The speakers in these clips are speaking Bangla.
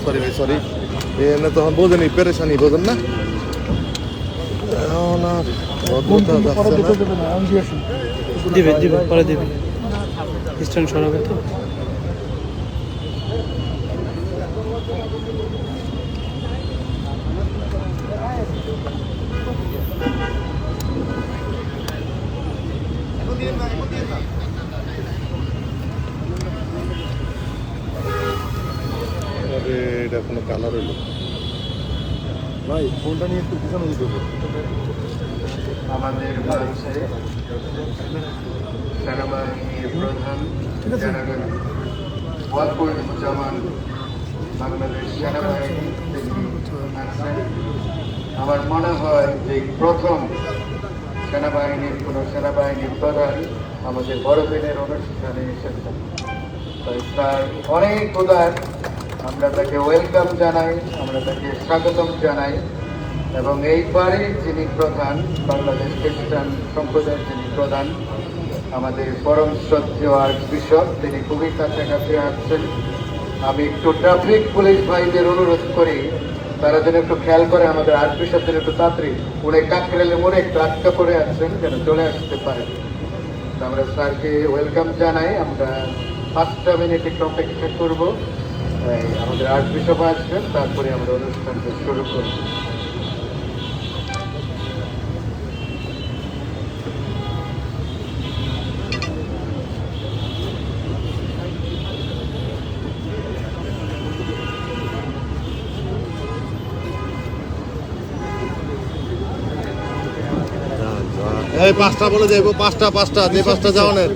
সরি ভাই সরি এনে তখন বোঝেনি পেরেশানি বোঝেন না দিবে দিবে পরে দিবে স্ট্যান্ড সরাবে তো এটা কোনো কালার হইলো ভাই ফোনটা নিয়ে একটু পিছনে দিতে হবে আমাদের মাঝে সেনাবাহিনীর প্রধান জেনারেল ওয়াকুরুজ্জামান বাংলাদেশ সেনাবাহিনী আছেন। আমার মনে হয় যে প্রথম সেনাবাহিনীর প্রধান আমাদের বড়দিনের অনুষ্ঠানে এসেছেন। তাই তার অনেক উদার, আমরা তাকে ওয়েলকাম জানাই, আমরা তাকে স্বাগতম জানাই। এবং এইবারে যিনি প্রধান, বাংলাদেশ খ্রিস্টান সম্প্রদায়ের যিনি প্রধান, আমাদের পরম শ্রদ্ধেয় আর্চবিশপ, তিনি খুবই কাছাকাছি আসছেন। আমি একটু ট্রাফিক পুলিশ ভাইদের অনুরোধ করি তারা যেন একটু খেয়াল করে আমাদের আর্চবিশপদের একটু তাড়াতাড়ি উনি কাকরেলের মোড়ে একটু আটকা করে আসছেন, যেন চলে আসতে পারেন। আমরা স্যারকে ওয়েলকাম জানাই। আমরা 5টা মিনিট একটু অপেক্ষা করব, আমাদের আর্চবিশপ আসবেন, তারপরে আমরা অনুষ্ঠানটা শুরু করব। এই 5টা বলে যাইবো 5টা যে 5টা যাওনের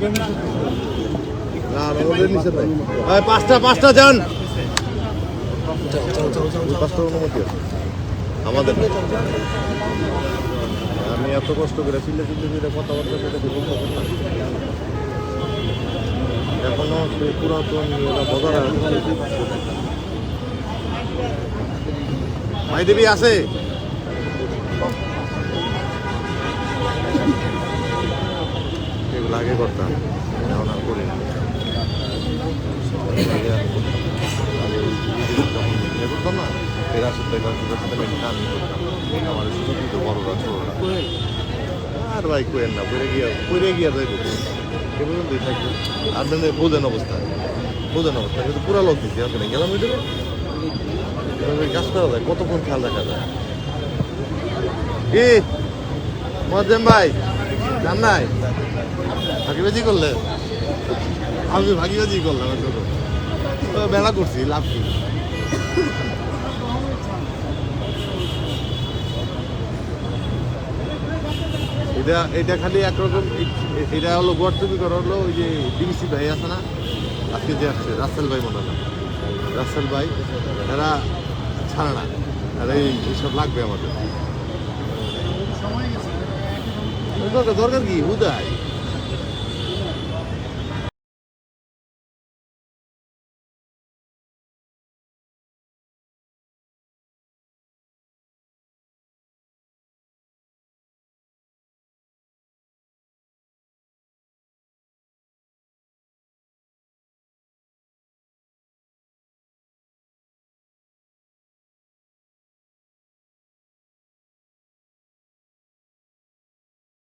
না ওদের নিচে নাই এই 5টা যান 5টার অনুমতি আছে আমাদের আমি এত কষ্ট করে চিল্লে কথাবার্তা এখনো সেই পুরাতন বদলা ভাই দেবী আছে এগুলো আগে করতাম এখন আর করি না করতাম না এরা সাথে আমি করতাম আমার ছোট বড়রা ছোটরা আর ভাই কোয়েন না পড়ে গিয়া যাইব এ পর্যন্তই থাকবে আর বোঝেন অবস্থা কিন্তু পুরা লোক দিচ্ছি ওখানে গেলাম ওই এভাবে কাজ করা যায় কতক্ষণ খেয়াল রাখা যায় কি মজেম ভাই জান নাই ভাগিবাজি করলে আমি ভাগিবাজি করলাম মেলা করছি লাভ কি এটা খালি একরকম এটা হলো গর্তবি করা হলো ওই যে ডিবিসি ভাই আছে না আজকে যে আসছে রাসেল ভাই মনে হয় রাসেল ভাই এরা ছাড়ে না আর এইসব লাগবে আমাদের দরকার কি উদয়